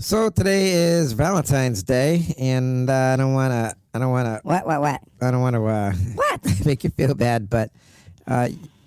So today is Valentine's Day, and I don't want to. What? I don't want to What? make you feel bad, but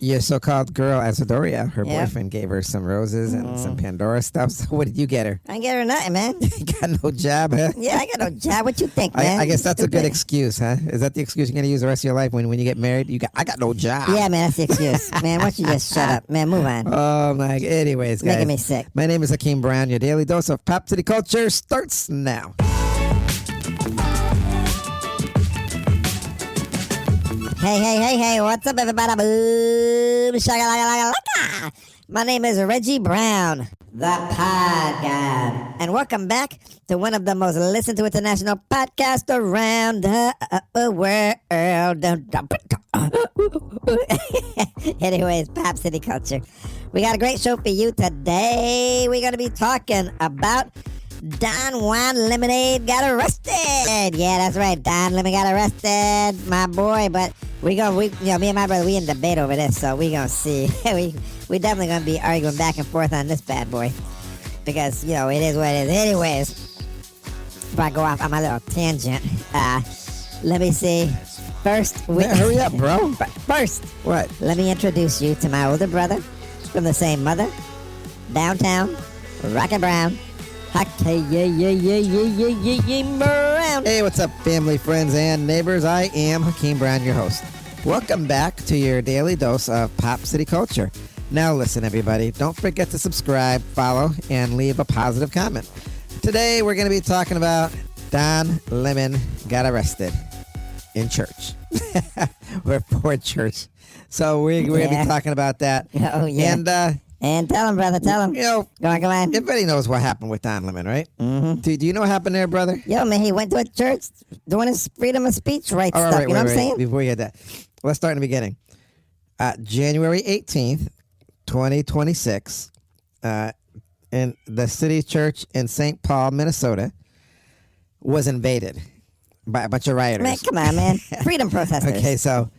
your so-called girl Asadoria, her Yep. boyfriend gave her some roses and some Pandora stuff. So what did you get her? I ain't get her nothing, man. You got no job, huh? Yeah, I got no job. What you think, man? I guess that's a good Stupid. excuse, huh? Is that the excuse you're gonna use the rest of your life when you get married? I got no job. Yeah, man, that's the excuse. Man, why don't you just shut up? Man, move on. Oh my. Anyways, guys, Making me sick. my name is Hakeem Brown. Your daily dose of pop city culture starts now. Hey, what's up, everybody? Boom, shaka-laka-laka-laka. My name is Reggie Brown, the Pod God. And welcome back to one of the most listened to international podcasts around the world. Anyways, Pop City Culture. We got a great show for you today. We're going to be talking about Don Juan Lemonade got arrested. Yeah, that's right. Don Lemon got arrested, my boy. But me and my brother, we in debate over this, so we gonna see. we definitely gonna be arguing back and forth on this bad boy because it is what it is. Anyways, before I go off on my little tangent, let me see. First, Hurry up, bro. First, What? let me introduce you to my older brother from the same mother, downtown, Rocky Brown. Hakeem Brown. Hey, what's up, family, friends, and neighbors? I am Hakeem Brown, your host. Welcome back to your daily dose of Pop City Culture. Now, listen, everybody, don't forget to subscribe, follow, and leave a positive comment. Today, we're going to be talking about Don Lemon got arrested in church. We're for church. So we're going to be talking about that. Oh, yeah. And tell him, brother, tell him. Go on. Everybody knows what happened with Don Lemon, right? Mm-hmm. Do you know what happened there, brother? Yo, man, he went to a church doing his freedom of speech rights All stuff. right, you know what I'm saying? Before you get that, let's start in the beginning. January 18th, 2026, in the city church in St. Paul, Minnesota, was invaded by a bunch of rioters. Man, come on, man. Freedom protesters. Okay, so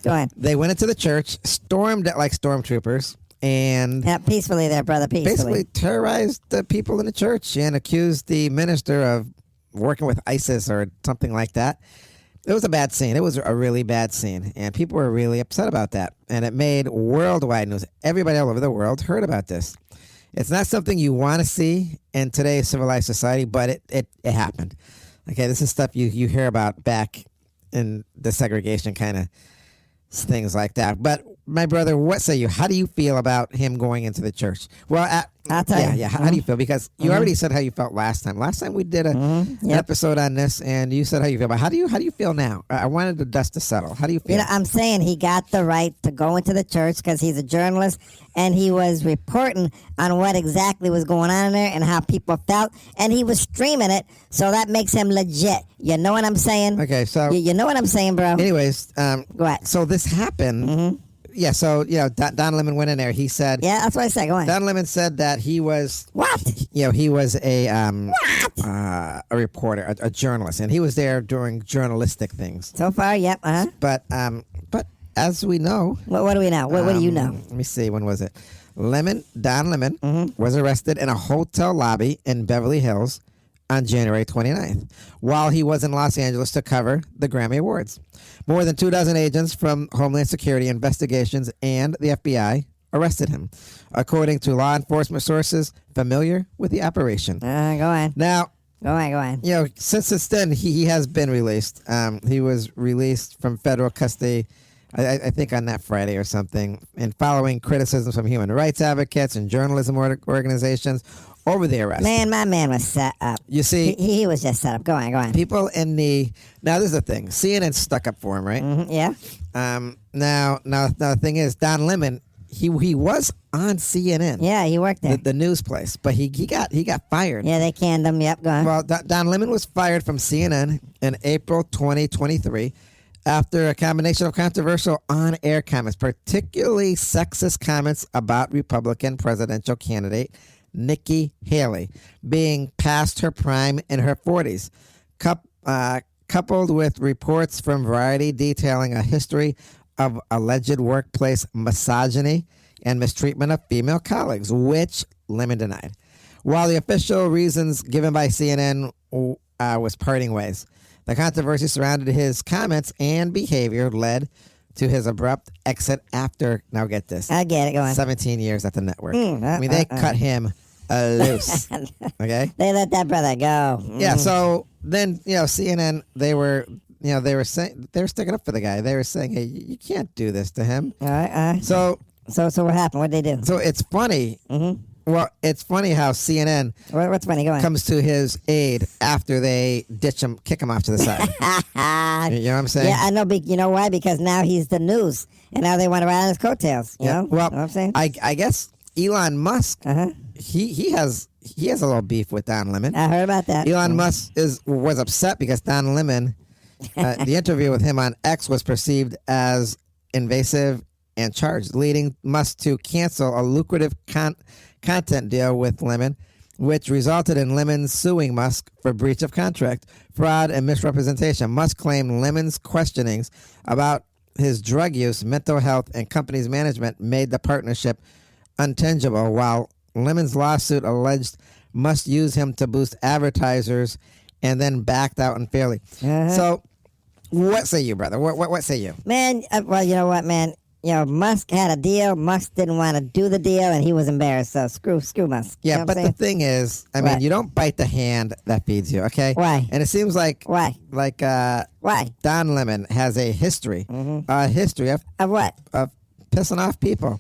Go on. they went into the church, stormed it like stormtroopers, and Yeah, peacefully there, brother, peacefully. basically terrorized the people in the church and accused the minister of working with ISIS or something like that. It was a bad scene. It was a really bad scene, and people were really upset about that. And it made worldwide news. Everybody all over the world heard about this. It's not something you want to see in today's civilized society, but it happened. Okay, this is stuff you hear about back in the segregation kind of things like that. But my brother, what say you? How do you feel about him going into the church? Well, I'll tell you. Yeah. How do you feel? Because you already said how you felt last time. Last time we did an episode on this, and you said how you feel. But how do you feel now? I wanted the dust to settle. How do you feel? I'm saying he got the right to go into the church because he's a journalist and he was reporting on what exactly was going on in there and how people felt, and he was streaming it, so that makes him legit. You know what I'm saying? Okay, so You know what I'm saying, bro? anyways, Go ahead. so this happened. Yeah, so Don Lemon went in there. He said, Yeah, that's what I said. Go on. Don Lemon said that he was What? he was a reporter, a journalist, and he was there doing journalistic things. So far, yep. But as we know, What do we know? What do you know? Let me see. When was it? Don Lemon was arrested in a hotel lobby in Beverly Hills on January 29th while he was in Los Angeles to cover the Grammy Awards. More than 24 agents from Homeland Security Investigations and the FBI arrested him, according to law enforcement sources familiar with the operation. Go on. Now, Go on. since then, he has been released. He was released from federal custody, I think on that Friday or something, and following criticisms from human rights advocates and journalism organizations over the arrest. Man, my man was set up. You see, He was just set up. Go on. people now this is the thing. CNN stuck up for him, right? Yeah. Now the thing is, Don Lemon, he was on CNN. Yeah, he worked there. The news place, but he got fired. Yeah, they canned him. Yep, go on. Well, Don Lemon was fired from CNN in April 2023 after a combination of controversial on-air comments, particularly sexist comments about Republican presidential candidate Nikki Haley being past her prime in her 40s, coupled with reports from Variety detailing a history of alleged workplace misogyny and mistreatment of female colleagues, which Lemon denied. while the official reasons given by CNN was parting ways. The controversy surrounded his comments and behavior led to his abrupt exit after, now get this, I get it. Go on. 17 years at the network. I mean, they cut him loose. Okay? They let that brother go. Yeah, so then, CNN, they were sticking up for the guy. They were saying, hey, you can't do this to him. All right. So what happened? What did they do? So it's funny. Well, it's funny how CNN What's funny? Go on. comes to his aid after they ditch him, kick him off to the side. You know what I'm saying? Yeah, I know. You know why? Because now he's the news, and now they want to ride on his coattails. You know? Well, Know what I'm saying? I guess Elon Musk, he has a little beef with Don Lemon. I heard about that. Elon Musk was upset because Don Lemon, the interview with him on X was perceived as invasive and charged, leading Musk to cancel a lucrative content deal with Lemon, which resulted in Lemon suing Musk for breach of contract, fraud, and misrepresentation. Musk claimed Lemon's questionings about his drug use, mental health, and company's management made the partnership untenable, while Lemon's lawsuit alleged Musk used him to boost advertisers and then backed out unfairly. So, what say you, brother? What say you? Man, well, you know what, man? Musk had a deal. Musk didn't want to do the deal, and he was embarrassed. So screw Musk. Yeah, You know what but I'm the saying? thing is, I mean, you don't bite the hand that feeds you, okay? Why? And it seems like Why? Why? Don Lemon has a history, Of what? of pissing off people.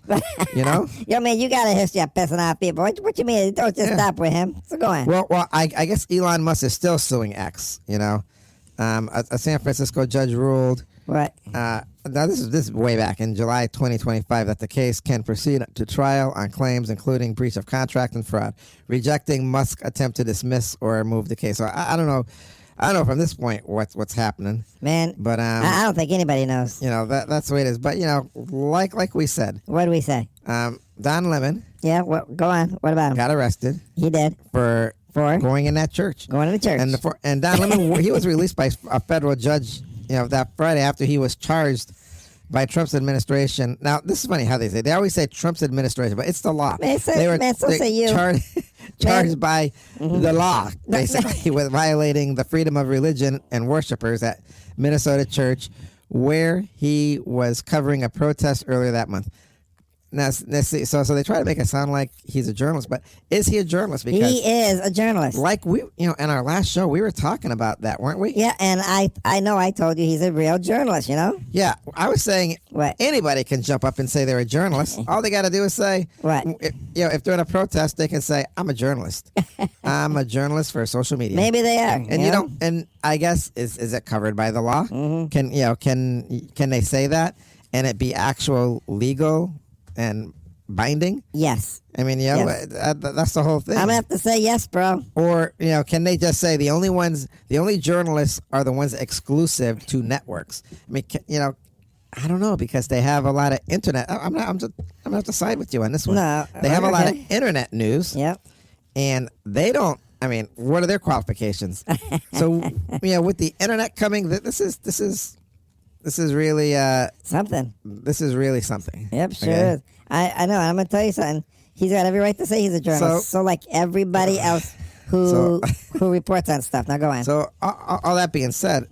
You know? Yo, man, you got a history of pissing off people. What you mean? Don't just stop with him. So go on. Well, I guess Elon Musk is still suing X. You know, a San Francisco judge ruled. What? Now this is way back in July 2025 that the case can proceed to trial on claims including breach of contract and fraud, rejecting Musk's attempt to dismiss or remove the case. So I don't know. I don't know from this point what's happening, Man, but I don't think anybody knows. that's the way it is. But like we said, What do we say? Don Lemon Yeah, go on. What about him? got arrested He did. for going in that church. Going to the church. And Don Lemon, he was released by a federal judge, that Friday after he was charged by Trump's administration. Now, this is funny how they say. They always say Trump's administration, but it's the law. Man, so say you. Charged by the law, basically, with violating the freedom of religion and worshipers at Minnesota church, where he was covering a protest earlier that month. Now, so they try to make it sound like he's a journalist, but is he a journalist? Because he is a journalist. like we, in our last show, we were talking about that, weren't we? Yeah, and I know I told you he's a real journalist, Yeah, I was saying What? anybody can jump up and say they're a journalist. All they got to do is say, What? If they're in a protest, they can say, "I'm a journalist. I'm a journalist for social media." Maybe they are. And you don't. And I guess is it covered by the law? Can can they say that and it be actual legal and binding? Yes. I mean, Yes. that's the whole thing. I'm going to have to say yes, bro. Or, can they just say the only journalists are the ones exclusive to networks? I mean, I don't know, because they have a lot of internet. I'm going to have to side with you on this one. No. They have a lot of Okay. internet news. Yep. And they don't. I mean, what are their qualifications? So, with the internet coming, this is really Something. this is really something. Yep, sure Okay? is. I know. I'm going to tell you something. He's got every right to say he's a journalist. So like everybody else who reports on stuff. Now go on. So all that being said,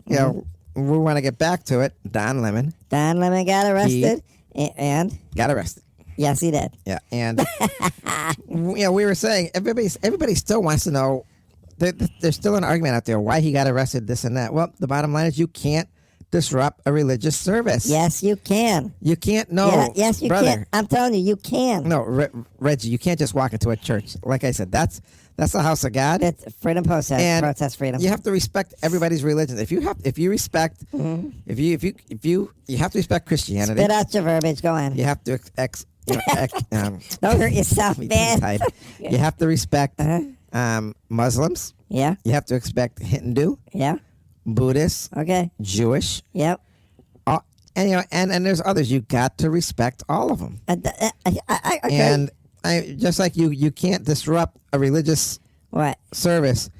we want to get back to it. Don Lemon Don Lemon got arrested. And got arrested. yes, he did. Yeah, and we were saying everybody still wants to know. There's still an argument out there why he got arrested, this and that. Well, the bottom line is you can't disrupt a religious service. Yes, you can. You can't. No, Yeah, yes, you brother. can. I'm telling you, you can. No, Reggie, you can't just walk into a church. Like I said, that's the house of God. It's freedom protest. And Protest freedom. you have to respect everybody's religion. If you respect, if you have to respect Christianity. Spit out your verbiage. Go on. You have to Don't hurt yourself, man. You have to respect Muslims. Yeah. You have to respect Hindu, Yeah. Buddhist, Okay. Jewish, Yep. and and there's others. You got to respect all of them. Okay. And just like you can't disrupt a religious What? service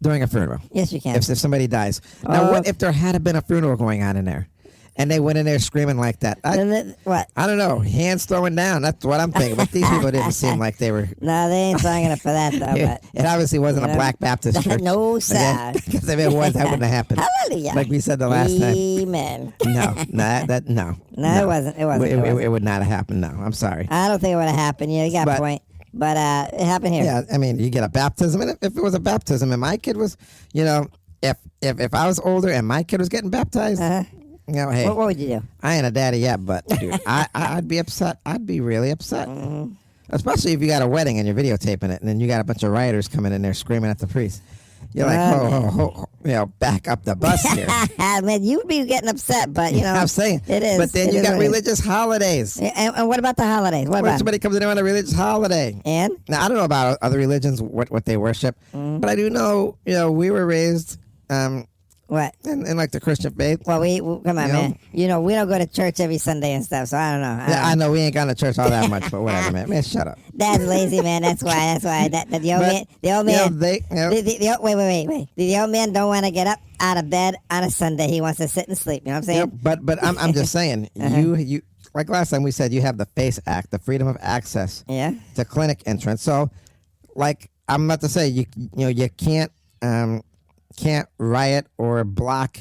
during a funeral. Yes, you can. If somebody dies. Now, what if there had been a funeral going on in there? and they went in there screaming like that. What? I don't know, hands throwing down. That's what I'm thinking. But these people didn't seem like they were. No, they ain't strong enough for that, though. But It obviously wasn't a Black Baptist church. No, sir. Because if it was, that wouldn't have happened. Hallelujah. Like we said the last time. Amen. No. No, it wasn't. It wasn't. It would not have happened. No, I'm sorry. I don't think it would have happened. Yeah, you got a point. But it happened here. Yeah, I mean, you get a baptism, and if it was a baptism, and my kid was, if I was older and my kid was getting baptized, hey, what would you do? I ain't a daddy yet, but dude, I'd be upset. I'd be really upset, especially if you got a wedding and you're videotaping it, and then you got a bunch of rioters coming in there screaming at the priest. You're like, ho, back up the bus here. Man, you'd be getting upset, but I'm saying it is. But then you got religious holidays. And what about the holidays? What about somebody comes in on a religious holiday? And now I don't know about other religions what they worship, but I do know we were raised what in like the Christian faith. Well, come on, man. We don't go to church every Sunday and stuff, so I don't know. I know we ain't gone to church all that much, but whatever, man. Man, shut up. Dad's lazy, man. That's why. The old man. Wait. The old man don't want to get up out of bed on a Sunday. He wants to sit and sleep. You know what I'm saying? But I'm just saying you like last time we said you have the FACE Act, the Freedom of Access to clinic entrance. So, like I'm about to say, you can't riot or block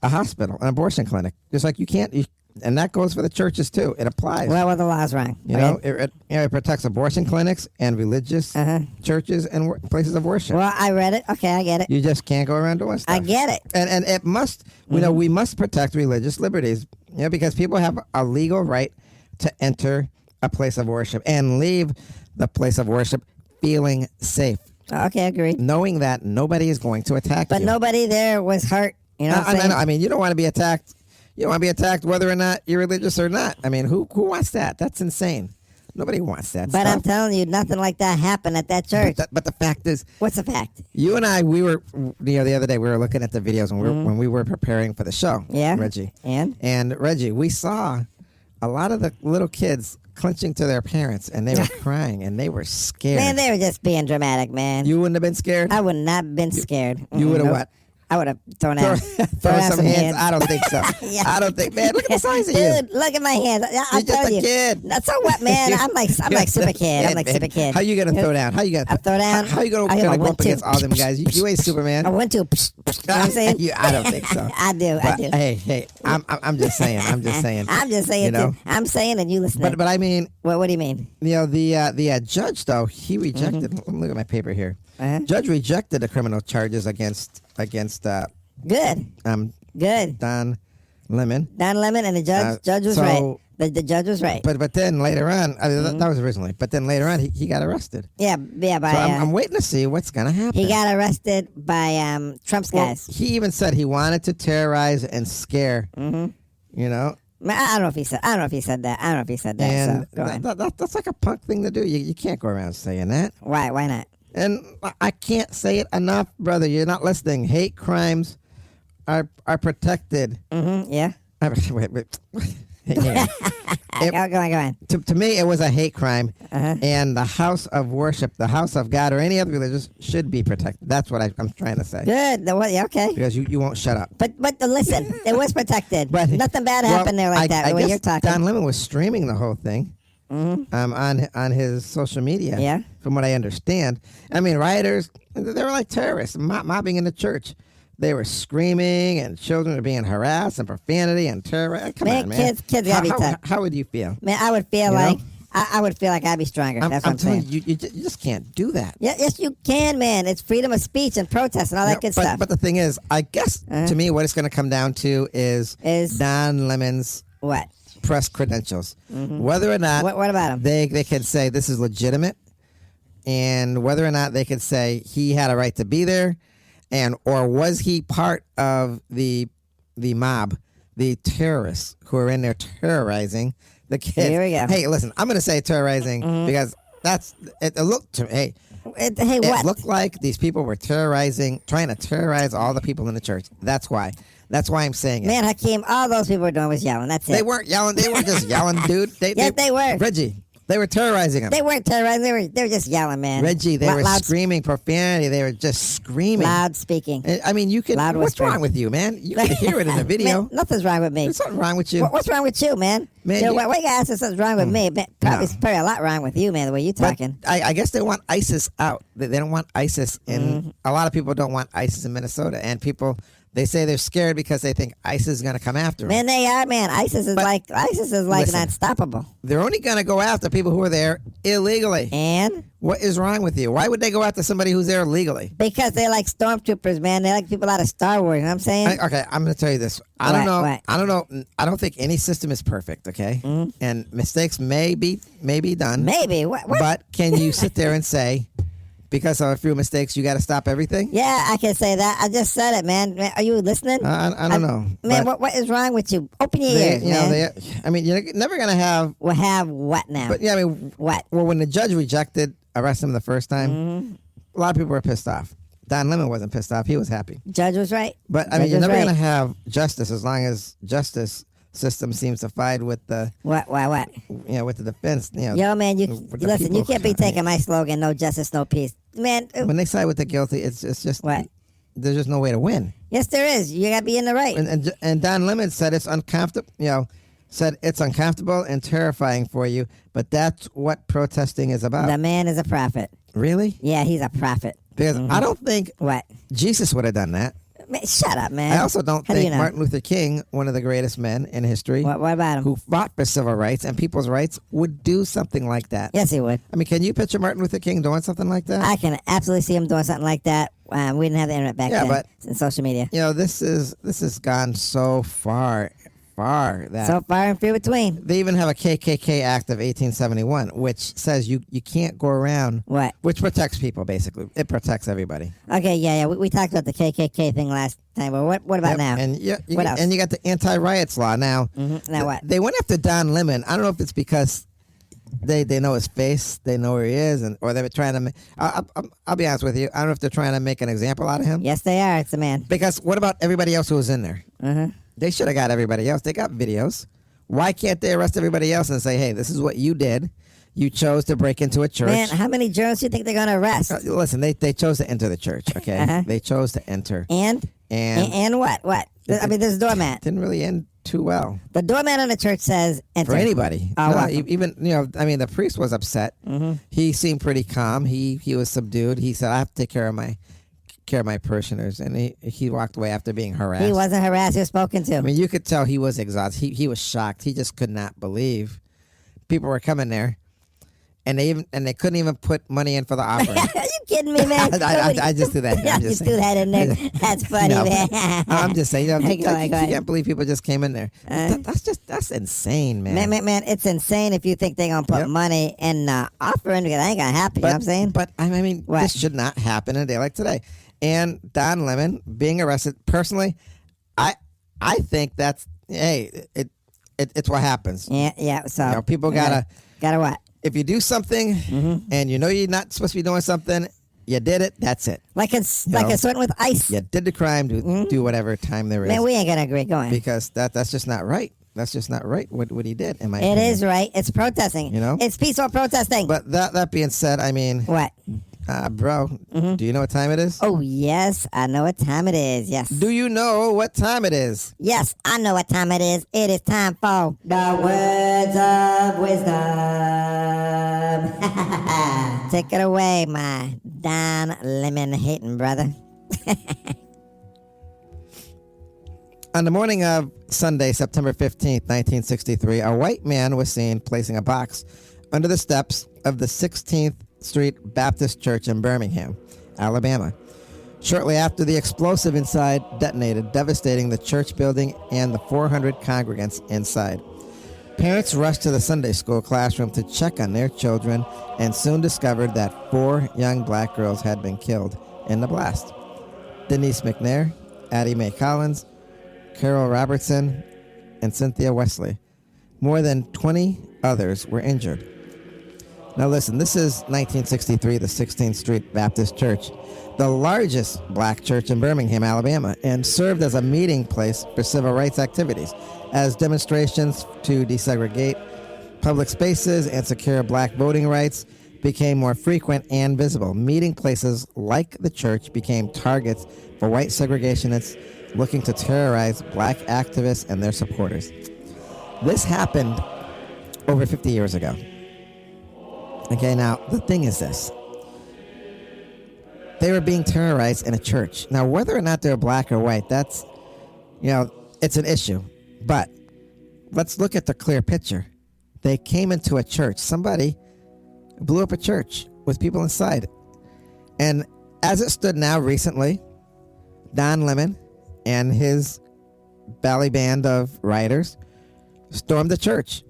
a hospital, an abortion clinic. Just like you can't, and that goes for the churches too. It applies. Well, the law's wrong. It protects abortion clinics and religious churches and places of worship. Well, I read it. Okay, I get it. You just can't go around doing stuff. I get it. And it must, we must protect religious liberties, because people have a legal right to enter a place of worship and leave the place of worship feeling safe. Okay, I agree. Knowing that nobody is going to attack you. But nobody there was hurt. You know what I'm saying? No. I mean, you don't want to be attacked. You don't want to be attacked whether or not you're religious or not. I mean, who wants that? That's insane. Nobody wants that But stuff. I'm telling you, nothing like that happened at that church. But the fact is... What's the fact? You and I, we were, the other day, we were looking at the videos when we were preparing for the show. Yeah. Reggie. And Reggie, we saw a lot of the little kids clenching to their parents, and they were crying, and they were scared. Man, they were just being dramatic, man. You wouldn't have been scared? I would not have been scared. You would have what? I would have thrown out some hands. I don't think so. Yeah. I don't think, man. Look at the size of you. Dude, look at my hands. I'll You're just a kid. That's so what, man. I'm like super kid. I'm like super kid. How you gonna throw down? How you gonna throw down? How you gonna go up against all them guys? You ain't Superman. I went to. You know what I'm saying? I don't think so. I do. Hey, I'm just saying. I'm just saying. Too. I'm saying, and you listen. But I mean, what do you mean? The judge though, he rejected. Let me look at my paper here. Judge rejected the criminal charges against. Good. Good. Don Lemon. And the judge was right. The judge was right. But then later on, that was originally. But then later on, he got arrested. Yeah. So I'm waiting to see what's gonna happen. He got arrested by Trump's guys. He even said he wanted to terrorize and scare. Mm-hmm. You know. I don't know if he said that. And so go on. That's like a punk thing to do. You can't go around saying that. Why? Why not? And I can't say it enough, brother. You're not listening. Hate crimes are protected. Yeah. Wait. Go on. To me, it was a hate crime, and the house of worship, the house of God, or any other religion should be protected. That's what I'm trying to say. Good. Okay. Because you won't shut up. But listen, it was protected. But nothing bad happened there like that. I guess you're talking. Don Lemon was streaming the whole thing. On his social media. Yeah. From what I understand, I mean, rioters, they were like terrorists mobbing in the church. They were screaming, and children were being harassed, and profanity and terror. Come on, man. Kids gotta be tough. How would you feel? Man, I would feel I would feel like I'd be stronger. That's what I'm saying. You just can't do that. Yeah, yes, you can, man. It's freedom of speech and protest and all that good stuff. But the thing is, I guess to me, what it's going to come down to is Don Lemon's what? Press credentials. Whether or not what about him? They could say this is legitimate, and whether or not they could say he had a right to be there, and or was he part of the mob, the terrorists who are in there terrorizing the kids. Here we go. Hey, listen, I'm going to say terrorizing because it looked to me. It looked like these people were trying to terrorize all the people in the church. That's why I'm saying it. Man, Hakeem, all those people were doing was yelling. That's it. They weren't yelling. They weren't just yelling, dude. Yes, they were. Reggie, They were terrorizing him. They weren't terrorizing. They were just yelling, man. Reggie, they were Loud screaming profanity. They were just screaming. Loud speaking. I mean, you could. Loud What's whispering. wrong with you, man? You can hear it in the video. Man, nothing's wrong with me. There's something wrong with you. What's wrong with you, man? Man, you know, you- why you gotta say something's wrong with me? Man, probably, No. probably a lot wrong with you, man, the way you But talking. I guess they want ISIS out. They don't want ISIS in. Mm-hmm. A lot of people don't want ISIS in Minnesota, and people they say they're scared because they think ISIS is going to come after them. Man, they are, man. ISIS is But- like Listen. unstoppable. They're only going to go after people who are there illegally. And What is wrong with you? Why would they go after somebody who's there legally? because they like stormtroopers, man. They like people out of Star Wars, you know what I'm saying? Okay, I'm going to tell you this. I What? don't know. What? I don't know. I don't think any system is perfect. Okay, and mistakes may be done. Maybe. What? But can you sit there and say, because of a few mistakes, you got to stop everything? Yeah, I can say that. I just said it, man. Are you listening? I don't know. Man, But what is wrong with you? Open your they, ears, you know, man. I mean, you're never going to have. We'll have what now? But yeah, I mean, What? well, when the judge rejected arresting him the first time, Mm-hmm. a lot of people were pissed off. Don Lemon wasn't pissed off; he was happy. Judge was right. But I Judge mean, you're was never right. going to have justice as long as justice system seems to side with the What? with the defense. Yo, man, with the listen. You people. can't be taking my slogan, "No justice, no peace." Man, When they side with the guilty, it's just What? There's just no way to win. yes, there is. You gotta be in the right. And Don Lemon said it's uncomfortable. Said it's uncomfortable and terrifying for you, but that's what protesting is about. The man is a prophet. Really? Yeah, he's a prophet. Because I don't think What? Jesus would have done that. Man, shut up, man. I also don't How do think you know? Martin Luther King, one of the greatest men in history, What about him? who fought for civil rights and people's rights, would do something like that. Yes, he would. I mean, can you picture Martin Luther King doing something like that? I can absolutely see him doing something like that. We didn't have the internet back Yeah, then. but- and social media. This has gone so far that So far and few between. they even have a KKK Act of 1871, which says you can't go around, What? which protects people, basically. It protects everybody. Okay, yeah. We talked about the KKK thing last time, but what about Yep, now? And What else? and you got the anti-riots law now. Now what? They went after Don Lemon. I don't know if it's because they know his face, they know where he is, or they were trying to. I'll be honest with you. I don't know if they're trying to make an example out of him. Yes, they are. It's a man. Because what about everybody else who was in there? Uh-huh. They should have got everybody else. They got videos. Why can't they arrest everybody else and say, "Hey, this is what you did. You chose to break into a church." Man, how many journalists do you think they're going to arrest? Listen, they chose to enter the church. Okay, Uh-huh. they chose to enter, And what? What? I mean, there's a doormat. didn't really end too well The doormat on the church says enter. for anybody. Oh, No, welcome. even I mean, the priest was upset. Mm-hmm. He seemed pretty calm. He was subdued. He said, "I have to take care of my parishioners," and he walked away after being harassed. He wasn't harassed. He was spoken to. I mean, you could tell he was exhausted. He was shocked. He just could not believe people were coming there, and they couldn't even put money in for the offering. Are you kidding me, man? I just do that. Yeah, I'm you just threw saying. that in there. That's funny, No, man. I'm just saying. Go ahead, You go ahead. can't believe people just came in there. That's insane, man. Man, it's insane if you think they're going to put Yep. money in offering because that ain't going to happen. You know what I'm saying? But I mean, What? this should not happen in a day like today. And Don Lemon being arrested, personally, I think that's it's what happens. Yeah. So People gotta what? if you do something and you know you're not supposed to be doing something, you did it. That's it. Like it's No. like a certain with ice. You did the crime. Do whatever time there is. Man, we ain't gonna agree. Go on. Because that's just not right. That's just not right. What he did, in my It opinion. is right. It's protesting. You know? It's peaceful protesting. But that being said, I mean, What? bro, do you know what time it is? Oh yes, I know what time it is. Yes. Do you know what time it is? Yes, I know what time it is. It is time for the words of wisdom. Take it away, my Don Lemon hating brother. On the morning of Sunday, September 15th, 1963, a white man was seen placing a box under the steps of the 16th Street Baptist Church in Birmingham, Alabama. Shortly after, the explosive inside detonated, devastating the church building and the 400 congregants inside. Parents rushed to the Sunday school classroom to check on their children and soon discovered that 4 young black girls had been killed in the blast. Denise McNair, Addie Mae Collins, Carol Robertson, and Cynthia Wesley. More than 20 others were injured. Now listen, this is 1963, the 16th Street Baptist Church, the largest black church in Birmingham, Alabama, and served as a meeting place for civil rights activities, as demonstrations to desegregate Public spaces and secure black voting rights became more frequent and visible. Meeting places like the church became targets for white segregationists looking to terrorize black activists and their supporters. This happened over 50 years ago. Okay, now the thing is this. They were being terrorized in a church. Now, whether or not they're black or white, that's, it's an issue. But let's look at the clear picture. They came into a church. Somebody blew up a church with people inside. And as it stood now recently, Don Lemon and his bally band of rioters stormed the church.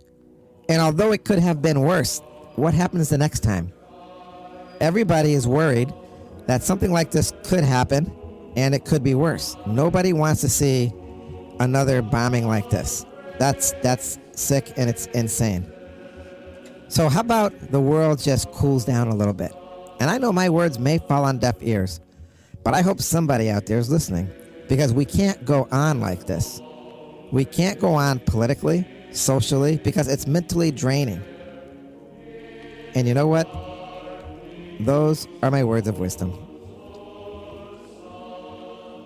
And although it could have been worse, what happens the next time? Everybody is worried that something like this could happen and it could be worse. Nobody wants to see another bombing like this. That's sick and it's insane. So how about the world just cools down a little bit? And I know my words may fall on deaf ears, but I hope somebody out there is listening, because we can't go on like this. We can't go on politically, socially, because it's mentally draining. And you know what? Those are my words of wisdom.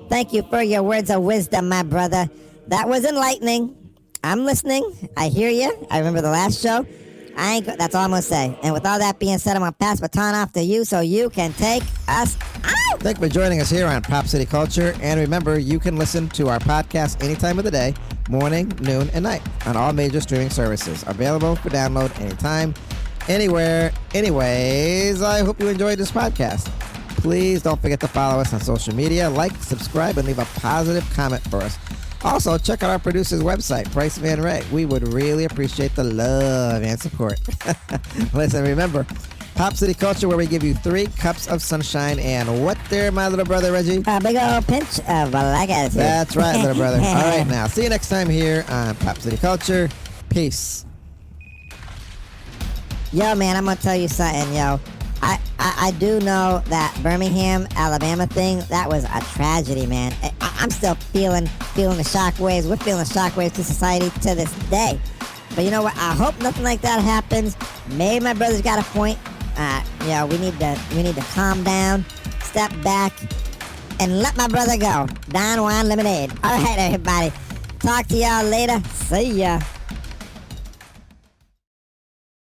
Thank you for your words of wisdom, my brother. That was enlightening. I'm listening. I hear you. I remember the last show. That's all I'm going to say. And with all that being said, I'm going to pass the baton off to you so you can take us out. Thank you for joining us here on Pop City Culture. And remember, you can listen to our podcast any time of the day, morning, noon, and night on all major streaming services. Available for download anytime, anywhere. Anyways, I hope you enjoyed this podcast. Please don't forget to follow us on social media, like, subscribe, and leave a positive comment for us. Also, check out our producer's website, Bryce Van Ray. We would really appreciate the love and support. Listen, remember, Pop City Culture, where we give you 3 cups of sunshine and what there, my little brother, Reggie? A big old pinch of black attitude. That's right, little brother. All right, now, see you next time here on Pop City Culture. Peace. Yo, man, I'm going to tell you something, yo. I do know that Birmingham, Alabama thing, that was a tragedy, man. I'm still feeling the shockwaves. We're feeling the shockwaves to society to this day. But you know what? I hope nothing like that happens. Maybe my brother's got a point. We need to calm down, step back, and let my brother go. Don Juan Lemonade. All right, everybody. Talk to y'all later. See ya.